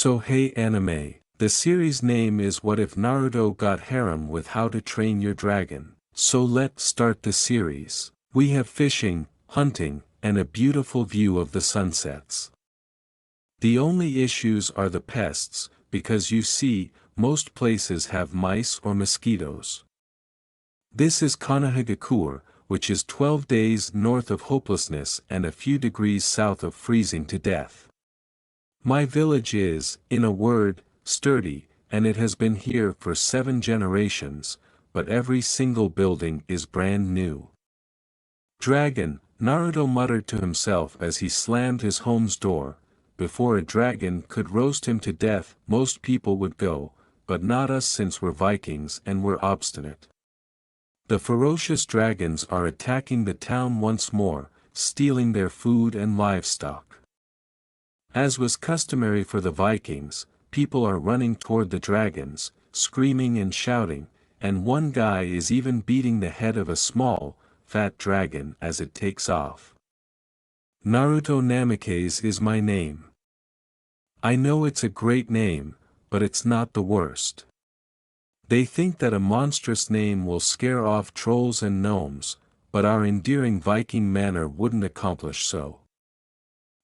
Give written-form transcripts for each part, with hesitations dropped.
So hey anime, the series name is What If Naruto Got Harem with How to Train Your Dragon. So let's start the series. We have fishing, hunting, and a beautiful view of the sunsets. The only issues are the pests, because you see, most places have mice or mosquitoes. This is Konohagakure, which is 12 days north of hopelessness and a few degrees south of freezing to death. My village is, in a word, sturdy, and it has been here for 7 generations, but every single building is brand new. Dragon, Naruto muttered to himself as he slammed his home's door. Before a dragon could roast him to death, most people would go, but not us since we're Vikings and we're obstinate. The ferocious dragons are attacking the town once more, stealing their food and livestock. As was customary for the Vikings, people are running toward the dragons, screaming and shouting, and one guy is even beating the head of a small, fat dragon as it takes off. Naruto Namikaze is my name. I know it's a great name, but it's not the worst. They think that a monstrous name will scare off trolls and gnomes, but our endearing Viking manner wouldn't accomplish so.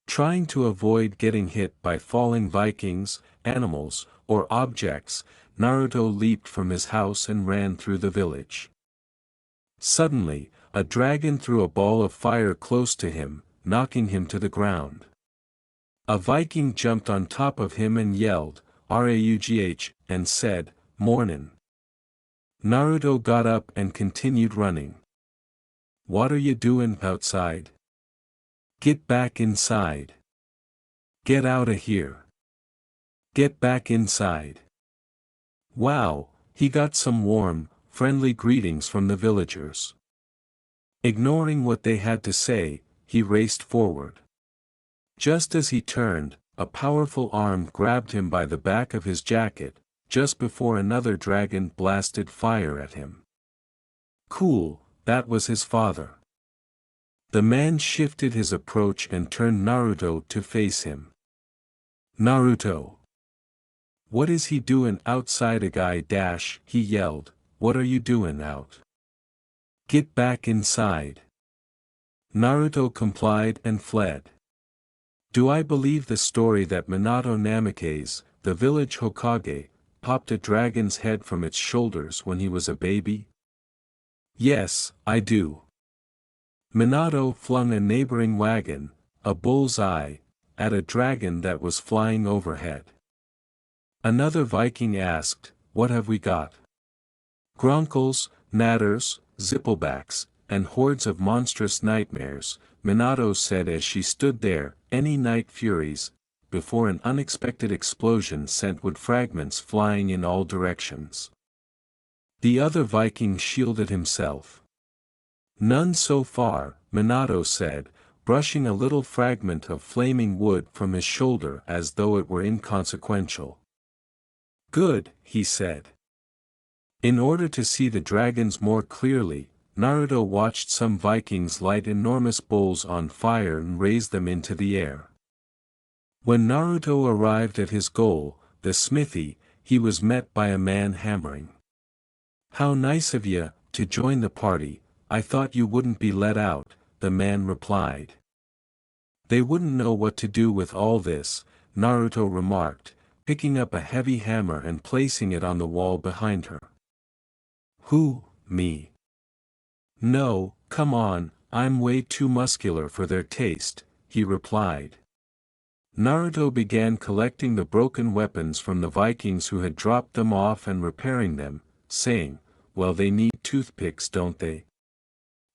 Trying to avoid getting hit by falling Vikings, animals, or objects, Naruto leaped from his house and ran through the village. Suddenly, a dragon threw a ball of fire close to him, knocking him to the ground. A Viking jumped on top of him and yelled, "Raugh," and said, "Mornin'." Naruto got up and continued running. "What are you doing outside? Get back inside. Get outta here. Get back inside." Wow, he got some warm, friendly greetings from the villagers. Ignoring what they had to say, he raced forward. Just as he turned, a powerful arm grabbed him by the back of his jacket, just before another dragon blasted fire at him. Cool, that was his father. The man shifted his approach and turned Naruto to face him. "Naruto! What is he doing outside a guy dash?" he yelled, "What are you doing out? Get back inside." Naruto complied and fled. Do I believe the story that Minato Namikaze, the village Hokage, popped a dragon's head from its shoulders when he was a baby? Yes, I do. Minato flung a neighboring wagon, a bull's eye, at a dragon that was flying overhead. Another Viking asked, "What have we got?" Gronkles, Natters, Zipplebacks, and hordes of monstrous nightmares, Minato said as she stood there, any night furies, before an unexpected explosion sent wood fragments flying in all directions. The other Viking shielded himself. "None so far," Minato said, brushing a little fragment of flaming wood from his shoulder as though it were inconsequential. "Good," he said. In order to see the dragons more clearly, Naruto watched some Vikings light enormous bowls on fire and raise them into the air. When Naruto arrived at his goal, the smithy, he was met by a man hammering. "How nice of you to join the party, I thought you wouldn't be let out," the man replied. "They wouldn't know what to do with all this," Naruto remarked, picking up a heavy hammer and placing it on the wall behind her. "Who, me? No, come on, I'm way too muscular for their taste," he replied. Naruto began collecting the broken weapons from the Vikings who had dropped them off and repairing them, saying, "Well, they need toothpicks, don't they?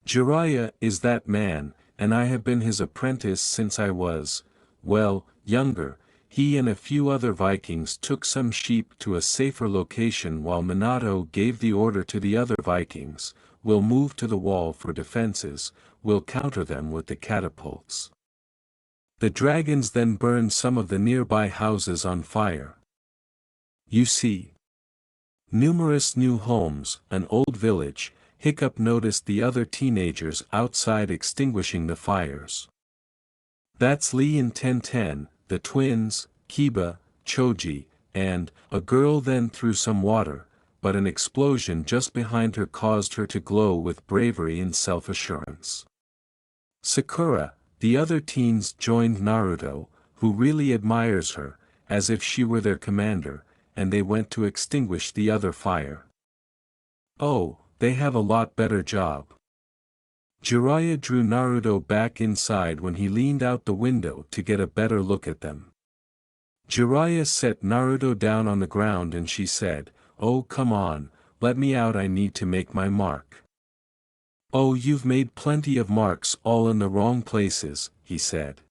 Jiraiya is that man, and I have been his apprentice since I was, well, younger." He and a few other Vikings took some sheep to a safer location while Minato gave the order to the other Vikings, "We'll move to the wall for defenses, we'll counter them with the catapults." The dragons then burned some of the nearby houses on fire. You see, numerous new homes, an old village. Hiccup noticed the other teenagers outside extinguishing the fires. "That's Lee and Ten, the twins, Kiba, Choji, and a girl then threw some water, but an explosion just behind her caused her to glow with bravery and self-assurance. Sakura, the other teens joined Naruto, who really admires her, as if she were their commander, and they went to extinguish the other fire. Oh, they have a lot better job. Jiraiya drew Naruto back inside when he leaned out the window to get a better look at them. Jiraiya set Naruto down on the ground and she said, "Oh come on, let me out, I need to make my mark." "Oh, you've made plenty of marks all in the wrong places," he said.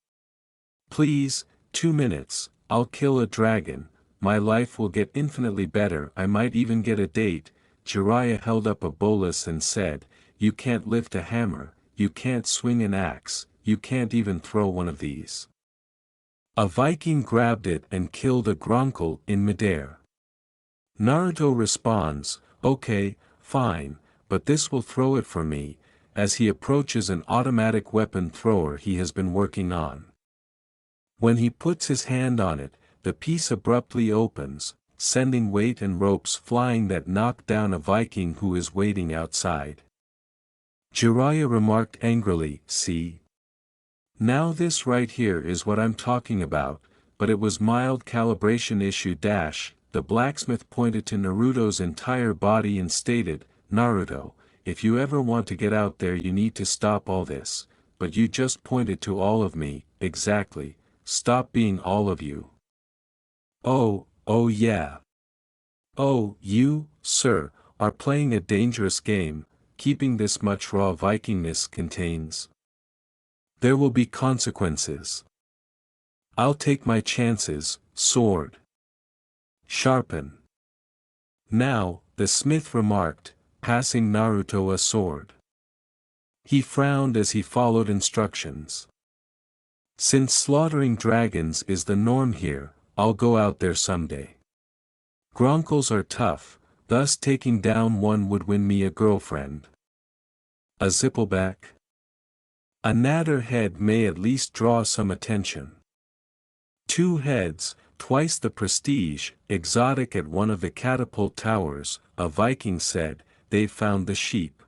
"Please, 2 minutes, I'll kill a dragon, my life will get infinitely better, I might even get a date." Jiraiya held up a bolus and said, "You can't lift a hammer, you can't swing an axe, you can't even throw one of these." A Viking grabbed it and killed a Gronkle in midair. Naruto responds, "Okay, fine, but this will throw it for me," as he approaches an automatic weapon thrower he has been working on. When he puts his hand on it, the piece abruptly opens, sending weight and ropes flying that knock down a Viking who is waiting outside. Jiraiya remarked angrily, "See? Now this right here is what I'm talking about," but it was mild calibration issue dash. The blacksmith pointed to Naruto's entire body and stated, "Naruto, if you ever want to get out there you need to stop all this, but you just pointed to all of me." "Exactly, stop being all of you." Oh yeah. "Oh, you, sir, are playing a dangerous game, keeping this much raw Vikingness contains. There will be consequences. I'll take my chances, sword. Sharpen." "Now," the smith remarked, passing Naruto a sword. He frowned as he followed instructions. "Since slaughtering dragons is the norm here, I'll go out there someday. Gronkles are tough, thus taking down one would win me a girlfriend. A zippleback? A nadder head may at least draw some attention. 2 heads, twice the prestige, exotic at one of the catapult towers," a Viking said. "They've found the sheep."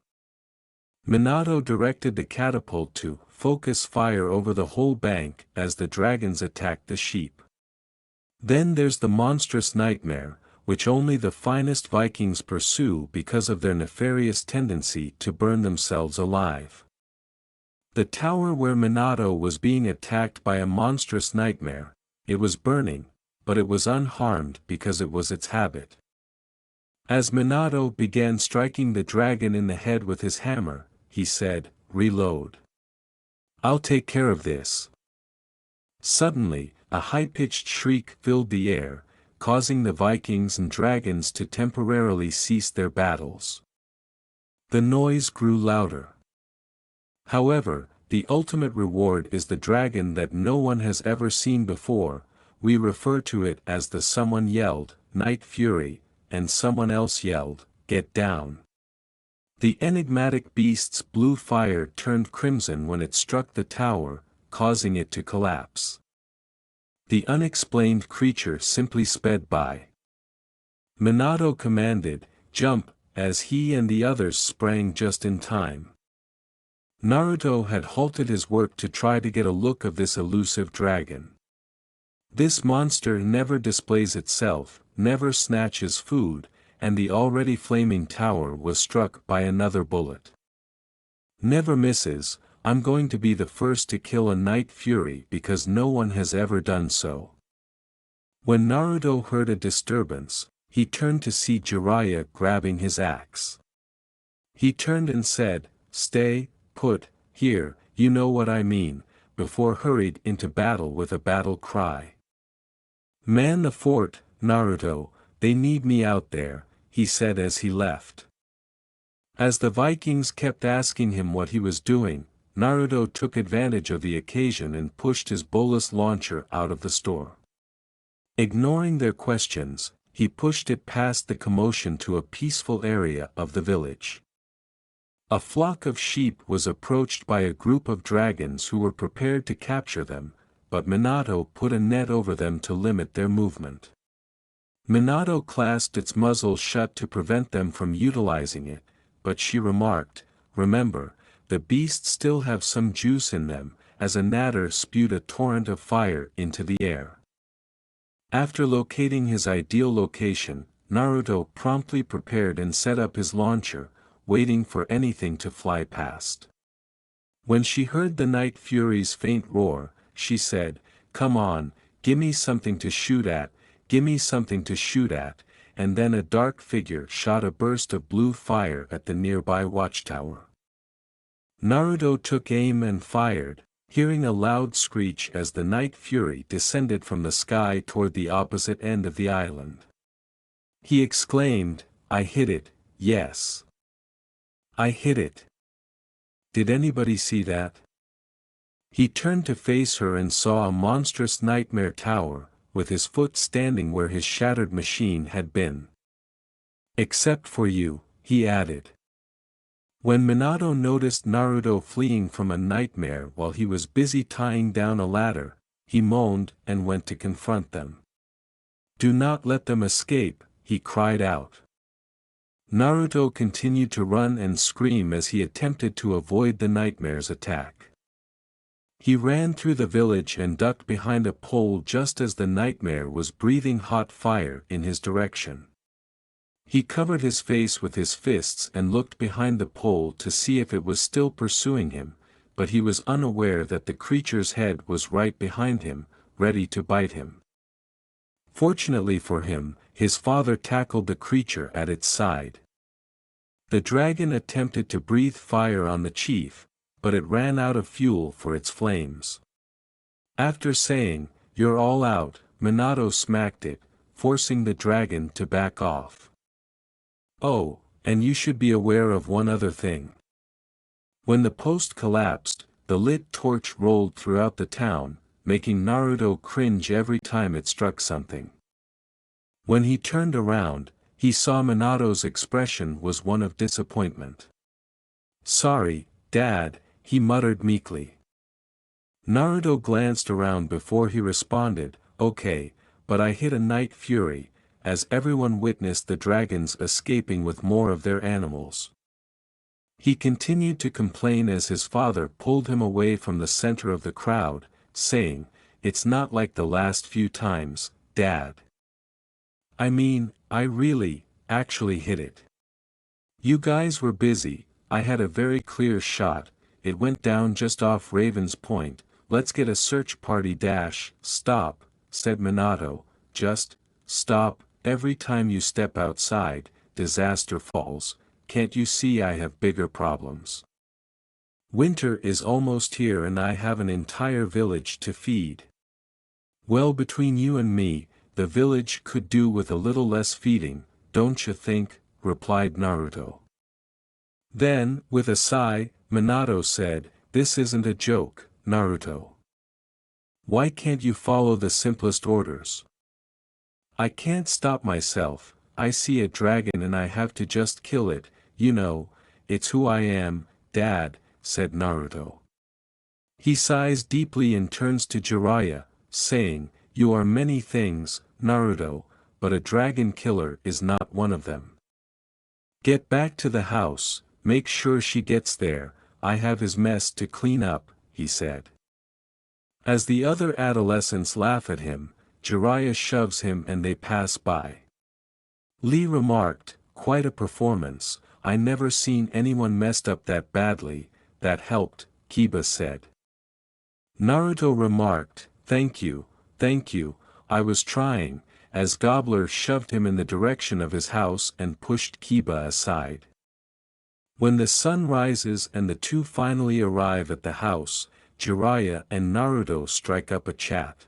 Minato directed the catapult to focus fire over the whole bank as the dragons attacked the sheep. Then there's the monstrous nightmare, which only the finest Vikings pursue because of their nefarious tendency to burn themselves alive. The tower where Minato was being attacked by a monstrous nightmare, it was burning, but it was unharmed because it was its habit. As Minato began striking the dragon in the head with his hammer, he said, "Reload. I'll take care of this." Suddenly, a high-pitched shriek filled the air, causing the Vikings and dragons to temporarily cease their battles. The noise grew louder. However, the ultimate reward is the dragon that no one has ever seen before. We refer to it as the someone yelled, "Night Fury," and someone else yelled, "Get down." The enigmatic beast's blue fire turned crimson when it struck the tower, causing it to collapse. The unexplained creature simply sped by. Minato commanded, "Jump," as he and the others sprang just in time. Naruto had halted his work to try to get a look of this elusive dragon. This monster never displays itself, never snatches food, and the already flaming tower was struck by another bullet. Never misses. I'm going to be the first to kill a Night Fury because no one has ever done so. When Naruto heard a disturbance, he turned to see Jiraiya grabbing his axe. He turned and said, "Stay put, here, you know what I mean," before hurried into battle with a battle cry. "Man the fort, Naruto, they need me out there," he said as he left. As the Vikings kept asking him what he was doing, Naruto took advantage of the occasion and pushed his bolus launcher out of the store. Ignoring their questions, he pushed it past the commotion to a peaceful area of the village. A flock of sheep was approached by a group of dragons who were prepared to capture them, but Minato put a net over them to limit their movement. Minato clasped its muzzle shut to prevent them from utilizing it, but she remarked, "Remember, the beasts still have some juice in them," as a natter spewed a torrent of fire into the air. After locating his ideal location, Naruto promptly prepared and set up his launcher, waiting for anything to fly past. When she heard the Night Fury's faint roar, she said, "Come on, gimme something to shoot at, gimme something to shoot at," and then a dark figure shot a burst of blue fire at the nearby watchtower. Naruto took aim and fired, hearing a loud screech as the Night Fury descended from the sky toward the opposite end of the island. He exclaimed, "I hit it, yes. I hit it. Did anybody see that?" He turned to face her and saw a monstrous nightmare tower, with his foot standing where his shattered machine had been. "Except for you," he added. When Minato noticed Naruto fleeing from a nightmare while he was busy tying down a ladder, he moaned and went to confront them. "Do not let them escape," he cried out. Naruto continued to run and scream as he attempted to avoid the nightmare's attack. He ran through the village and ducked behind a pole just as the nightmare was breathing hot fire in his direction. He covered his face with his fists and looked behind the pole to see if it was still pursuing him, but he was unaware that the creature's head was right behind him, ready to bite him. Fortunately for him, his father tackled the creature at its side. The dragon attempted to breathe fire on the chief, but it ran out of fuel for its flames. After saying, "You're all out," Minato smacked it, forcing the dragon to back off. Oh, and you should be aware of one other thing. When the post collapsed, the lit torch rolled throughout the town, making Naruto cringe every time it struck something. When he turned around, he saw Minato's expression was one of disappointment. "Sorry, Dad," he muttered meekly. Naruto glanced around before he responded, "Okay, but I hit a Night Fury," as everyone witnessed the dragons escaping with more of their animals. He continued to complain as his father pulled him away from the center of the crowd, saying, "It's not like the last few times, Dad. I mean, I really, actually hit it. You guys were busy, I had a very clear shot, it went down just off Raven's Point, let's get a search party dash." "Stop," said Minato, "just, stop, every time you step outside, disaster falls, can't you see I have bigger problems? Winter is almost here and I have an entire village to feed." "Well, between you and me, the village could do with a little less feeding, don't you think?" replied Naruto. Then, with a sigh, Minato said, "This isn't a joke, Naruto. Why can't you follow the simplest orders?" "I can't stop myself, I see a dragon and I have to just kill it, you know, it's who I am, Dad," said Naruto. He sighs deeply and turns to Jiraiya, saying, "You are many things, Naruto, but a dragon killer is not one of them. Get back to the house, make sure she gets there, I have his mess to clean up," he said. As the other adolescents laugh at him, Jiraiya shoves him and they pass by. Lee remarked, "Quite a performance, I never seen anyone messed up that badly." "That helped," Kiba said. Naruto remarked, thank you, I was trying," as Gobbler shoved him in the direction of his house and pushed Kiba aside. When the sun rises and the two finally arrive at the house, Jiraiya and Naruto strike up a chat.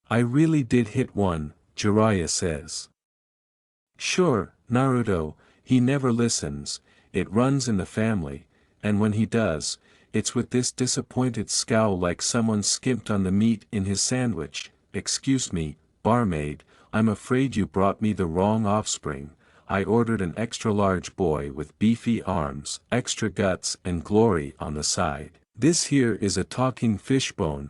"I really did hit one," Jiraiya says. "Sure, Naruto, he never listens, it runs in the family, and when he does, it's with this disappointed scowl like someone skimped on the meat in his sandwich. Excuse me, barmaid, I'm afraid you brought me the wrong offspring, I ordered an extra large boy with beefy arms, extra guts and glory on the side. This here is a talking fishbone,"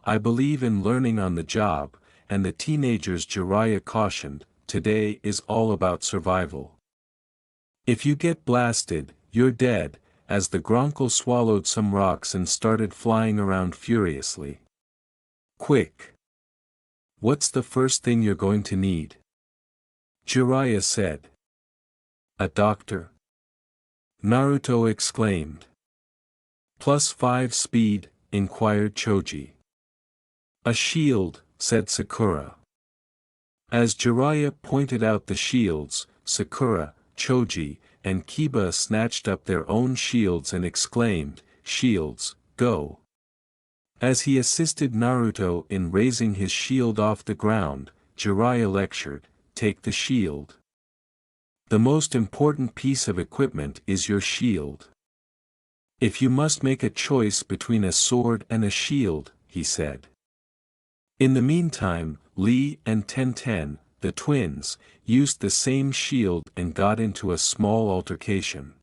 I believe in learning on the job, and the teenagers Jiraiya cautioned, today is all about survival. If you get blasted, you're dead, as the Gronkle swallowed some rocks and started flying around furiously. Quick! What's the first thing you're going to need? Jiraiya said. A doctor? Naruto exclaimed. +5 speed, inquired Choji. A shield, said Sakura. As Jiraiya pointed out the shields, Sakura, Choji, and Kiba snatched up their own shields and exclaimed, "Shields, go!" As he assisted Naruto in raising his shield off the ground, Jiraiya lectured, "Take the shield. The most important piece of equipment is your shield. If you must make a choice between a sword and a shield," he said. In the meantime, Lee and Tenten, the twins, used the same shield and got into a small altercation.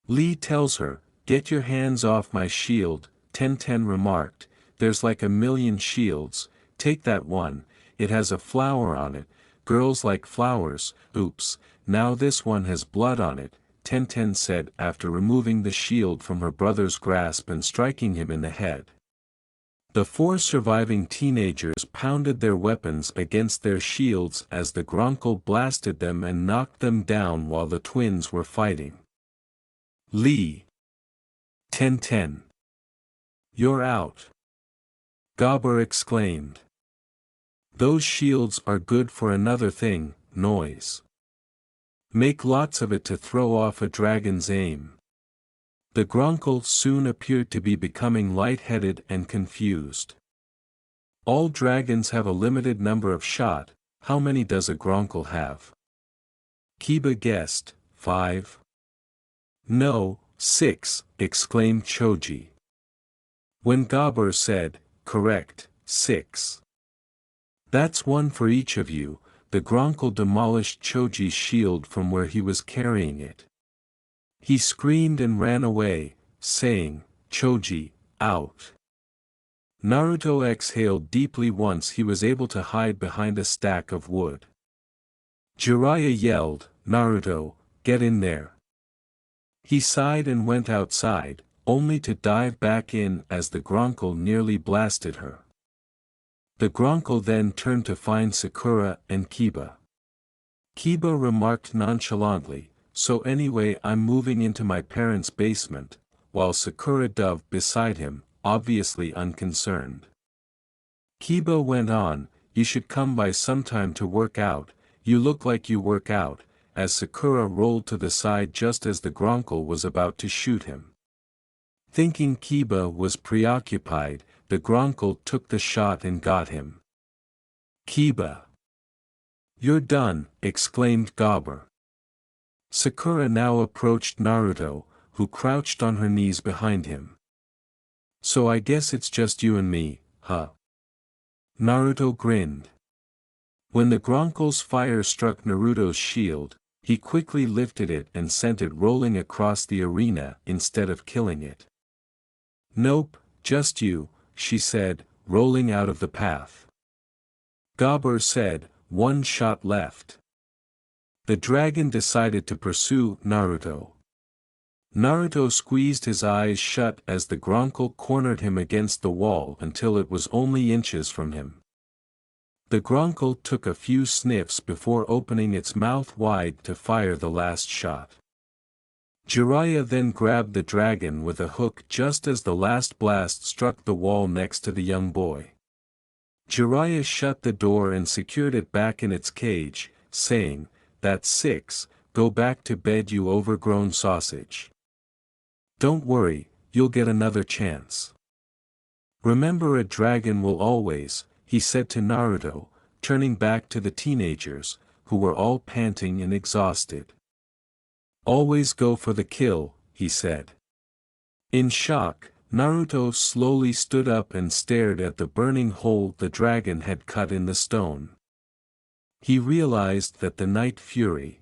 Lee tells her, "Get your hands off my shield," Tenten remarked, "There's like a million shields, take that one, it has a flower on it, girls like flowers." "Oops, now this one has blood on it," Tenten said after removing the shield from her brother's grasp and striking him in the head. The 4 surviving teenagers pounded their weapons against their shields as the Gronkle blasted them and knocked them down while the twins were fighting. "Lee! Tenten! You're out!" Gabber exclaimed. "Those shields are good for another thing, noise. Make lots of it to throw off a dragon's aim." The Gronkle soon appeared to be becoming light-headed and confused. "All dragons have a limited number of shot, how many does a Gronkle have?" Kiba guessed, 5. "No, 6, exclaimed Choji. When Gabber said, "Correct, 6. That's one for each of you," the Gronkle demolished Choji's shield from where he was carrying it. He screamed and ran away, saying, "Choji, out." Naruto exhaled deeply once he was able to hide behind a stack of wood. Jiraiya yelled, "Naruto, get in there." He sighed and went outside, only to dive back in as the Gronkle nearly blasted her. The Gronkle then turned to find Sakura and Kiba. Kiba remarked nonchalantly, "So anyway, I'm moving into my parents' basement," while Sakura dove beside him, obviously unconcerned. Kiba went on, "You should come by sometime to work out, you look like you work out," as Sakura rolled to the side just as the Gronkle was about to shoot him. Thinking Kiba was preoccupied, the Gronkle took the shot and got him. "Kiba! You're done," exclaimed Gabber. Sakura now approached Naruto, who crouched on her knees behind him. "So I guess it's just you and me, huh?" Naruto grinned. When the Gronkle's fire struck Naruto's shield, he quickly lifted it and sent it rolling across the arena instead of killing it. "Nope, just you," she said, rolling out of the path. Gabber said, "One shot left." The dragon decided to pursue Naruto. Naruto squeezed his eyes shut as the Gronkle cornered him against the wall until it was only inches from him. The Gronkle took a few sniffs before opening its mouth wide to fire the last shot. Jiraiya then grabbed the dragon with a hook just as the last blast struck the wall next to the young boy. Jiraiya shut the door and secured it back in its cage, saying, "That's 6, go back to bed you overgrown sausage. Don't worry, you'll get another chance. Remember a dragon will always," he said to Naruto, turning back to the teenagers, who were all panting and exhausted. "Always go for the kill," he said. In shock, Naruto slowly stood up and stared at the burning hole the dragon had cut in the stone. He realized that the Night Fury,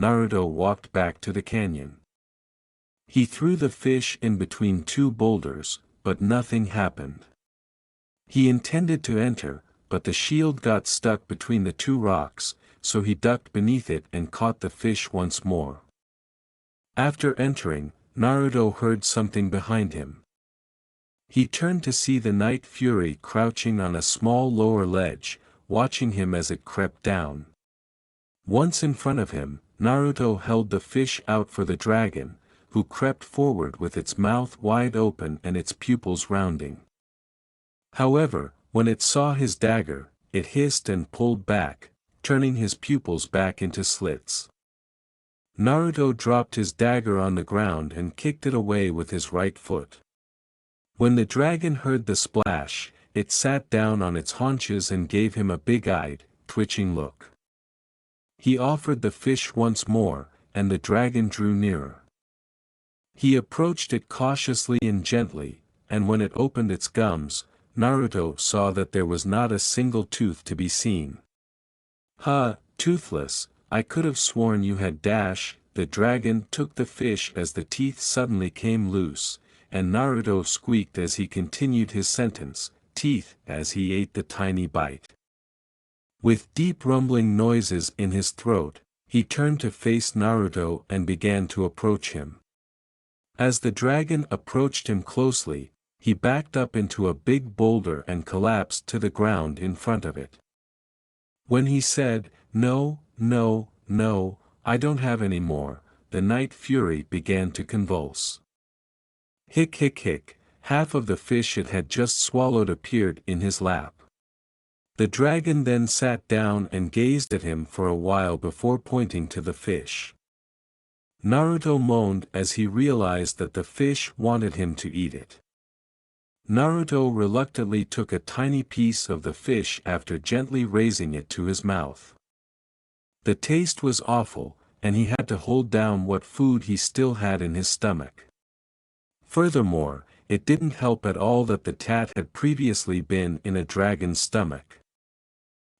Naruto walked back to the canyon. He threw the fish in between two boulders, but nothing happened. He intended to enter, but the shield got stuck between the two rocks, so he ducked beneath it and caught the fish once more. After entering, Naruto heard something behind him. He turned to see the Night Fury crouching on a small lower ledge, watching him as it crept down. Once in front of him, Naruto held the fish out for the dragon, who crept forward with its mouth wide open and its pupils rounding. However, when it saw his dagger, it hissed and pulled back, turning his pupils back into slits. Naruto dropped his dagger on the ground and kicked it away with his right foot. When the dragon heard the splash, it sat down on its haunches and gave him a big-eyed, twitching look. He offered the fish once more, and the dragon drew nearer. He approached it cautiously and gently, and when it opened its gums, Naruto saw that there was not a single tooth to be seen. "Ha, toothless, I could have sworn you had dash." The dragon took the fish as the teeth suddenly came loose, and Naruto squeaked as he continued his sentence, teeth, as he ate the tiny bite. With deep rumbling noises in his throat, he turned to face Naruto and began to approach him. As the dragon approached him closely, he backed up into a big boulder and collapsed to the ground in front of it. When he said, "No, no, no, I don't have any more," the Night Fury began to convulse. Hick hick hick, half of the fish it had just swallowed appeared in his lap. The dragon then sat down and gazed at him for a while before pointing to the fish. Naruto moaned as he realized that the fish wanted him to eat it. Naruto reluctantly took a tiny piece of the fish after gently raising it to his mouth. The taste was awful, and he had to hold down what food he still had in his stomach. Furthermore, it didn't help at all that the tat had previously been in a dragon's stomach.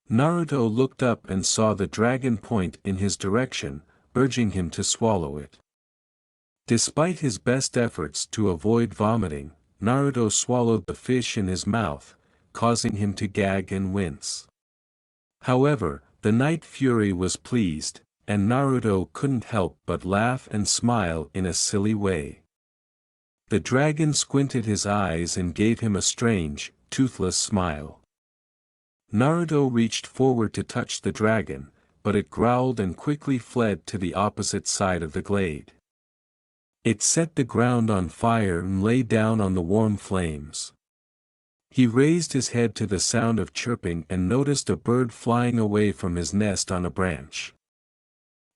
Naruto looked up and saw the dragon point in his direction, urging him to swallow it. Despite his best efforts to avoid vomiting, Naruto swallowed the fish in his mouth, causing him to gag and wince. However, the Night Fury was pleased, and Naruto couldn't help but laugh and smile in a silly way. The dragon squinted his eyes and gave him a strange, toothless smile. Naruto reached forward to touch the dragon, but it growled and quickly fled to the opposite side of the glade. It set the ground on fire and lay down on the warm flames. He raised his head to the sound of chirping and noticed a bird flying away from his nest on a branch.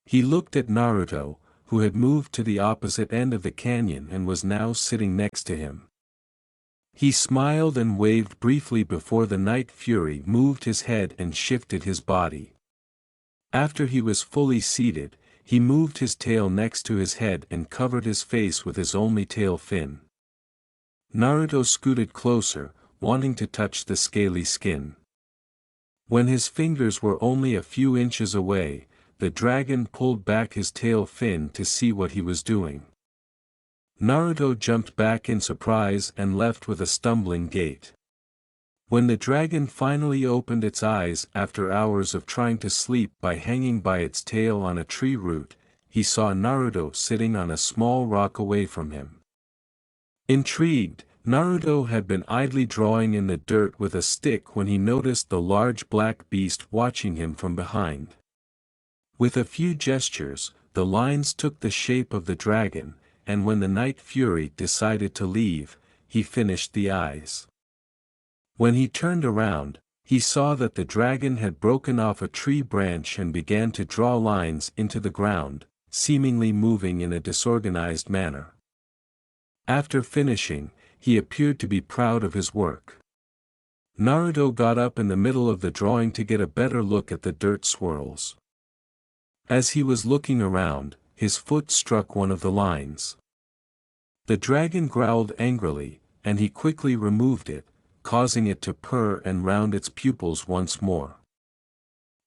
He looked at Naruto, who had moved to the opposite end of the canyon and was now sitting next to him. He smiled and waved briefly before the Night Fury moved his head and shifted his body. After he was fully seated, he moved his tail next to his head and covered his face with his only tail fin. Naruto scooted closer, wanting to touch the scaly skin. When his fingers were only a few inches away, the dragon pulled back his tail fin to see what he was doing. Naruto jumped back in surprise and left with a stumbling gait. When the dragon finally opened its eyes after hours of trying to sleep by hanging by its tail on a tree root, he saw Naruto sitting on a small rock away from him. Intrigued, Naruto had been idly drawing in the dirt with a stick when he noticed the large black beast watching him from behind. With a few gestures, the lines took the shape of the dragon, and when the Night Fury decided to leave, he finished the eyes. When he turned around, he saw that the dragon had broken off a tree branch and began to draw lines into the ground, seemingly moving in a disorganized manner. After finishing, he appeared to be proud of his work. Naruto got up in the middle of the drawing to get a better look at the dirt swirls. As he was looking around, his foot struck one of the lines. The dragon growled angrily, and he quickly removed it, causing it to purr and round its pupils once more.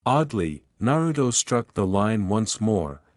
Oddly, Naruto struck the line once more,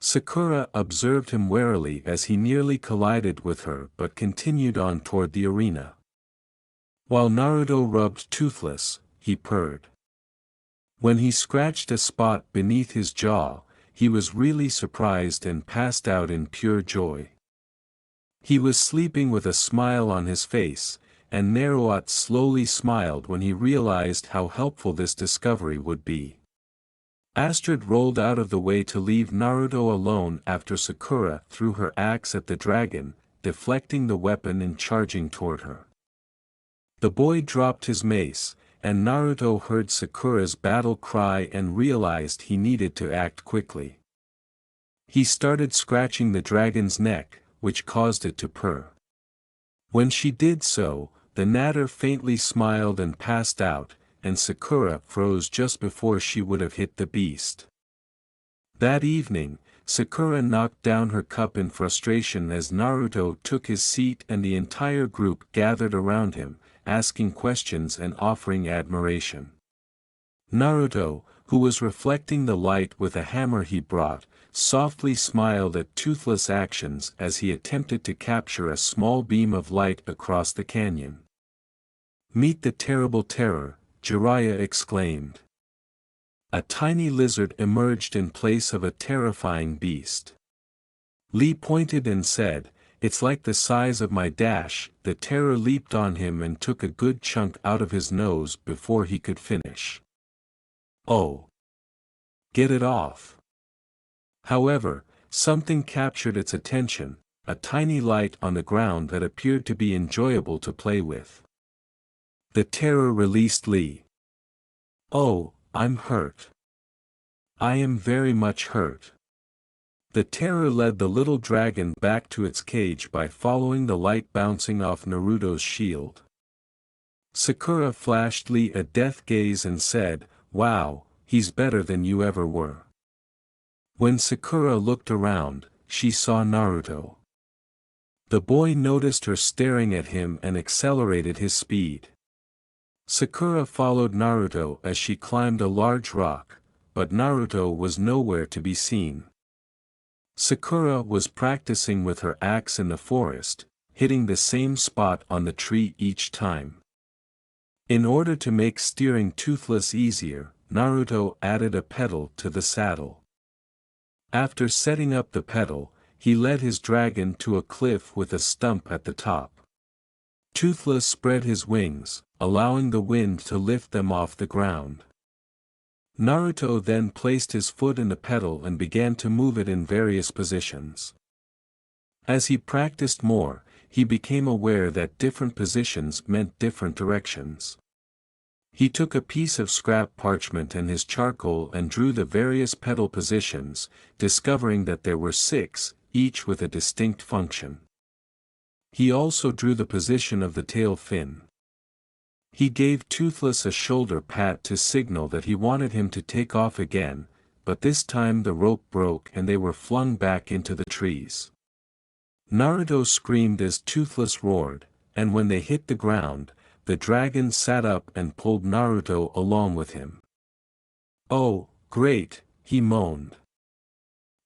Sakura observed him warily as he nearly collided with her but continued on toward the arena. While Naruto rubbed Toothless, he purred. When he scratched a spot beneath his jaw, he was really surprised and passed out in pure joy. He was sleeping with a smile on his face, and Naruto slowly smiled when he realized how helpful this discovery would be. Astrid rolled out of the way to leave Naruto alone after Sakura threw her axe at the dragon, deflecting the weapon and charging toward her. The boy dropped his mace, and Naruto heard Sakura's battle cry and realized he needed to act quickly. He started scratching the dragon's neck, which caused it to purr. When she did so, the natter faintly smiled and passed out, and Sakura froze just before she would have hit the beast. That evening, Sakura knocked down her cup in frustration as Naruto took his seat and the entire group gathered around him, asking questions and offering admiration. Naruto, who was reflecting the light with a hammer he brought, softly smiled at Toothless' actions as he attempted to capture a small beam of light across the canyon. "Meet the terrible terror," Jiraiya exclaimed. A tiny lizard emerged in place of a terrifying beast. Lee pointed and said, "It's like the size of my dash." The terror leaped on him and took a good chunk out of his nose before he could finish. "Oh! Get it off!" However, something captured its attention, a tiny light on the ground that appeared to be enjoyable to play with. The terror released Lee. "Oh, I'm hurt. I am very much hurt." The terror led the little dragon back to its cage by following the light bouncing off Naruto's shield. Sakura flashed Lee a death gaze and said, "Wow, he's better than you ever were." When Sakura looked around, she saw Naruto. The boy noticed her staring at him and accelerated his speed. Sakura followed Naruto as she climbed a large rock, but Naruto was nowhere to be seen. Sakura was practicing with her axe in the forest, hitting the same spot on the tree each time. In order to make steering Toothless easier, Naruto added a pedal to the saddle. After setting up the pedal, he led his dragon to a cliff with a stump at the top. Toothless spread his wings, allowing the wind to lift them off the ground. Naruto then placed his foot in the pedal and began to move it in various positions. As he practiced more, he became aware that different positions meant different directions. He took a piece of scrap parchment and his charcoal and drew the various pedal positions, discovering that there were 6, each with a distinct function. He also drew the position of the tail fin. He gave Toothless a shoulder pat to signal that he wanted him to take off again, but this time the rope broke and they were flung back into the trees. Naruto screamed as Toothless roared, and when they hit the ground, the dragon sat up and pulled Naruto along with him. "Oh, great," he moaned.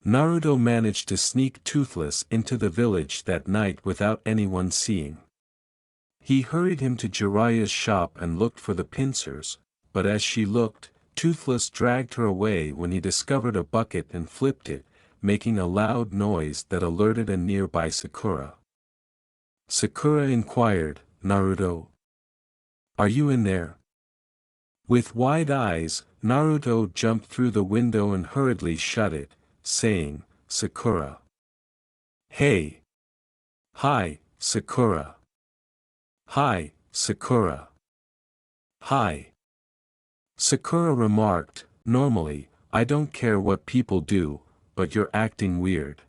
Naruto managed to sneak Toothless into the village that night without anyone seeing. He hurried him to Jiraiya's shop and looked for the pincers, but as she looked, Toothless dragged her away when he discovered a bucket and flipped it, making a loud noise that alerted a nearby Sakura. Sakura inquired, "Naruto? Are you in there?" With wide eyes, Naruto jumped through the window and hurriedly shut it, saying, "Sakura." "Hey! Hi, Sakura. Hi, Sakura. Hi." Sakura remarked, "Normally, I don't care what people do, but you're acting weird."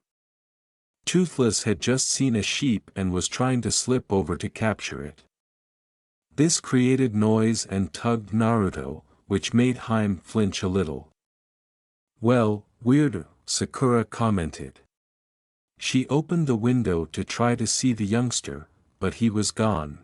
Toothless had just seen a sheep and was trying to slip over to capture it. This created noise and tugged Naruto, which made Harem flinch a little. "Well, weirder," Sakura commented. She opened the window to try to see the youngster, but he was gone.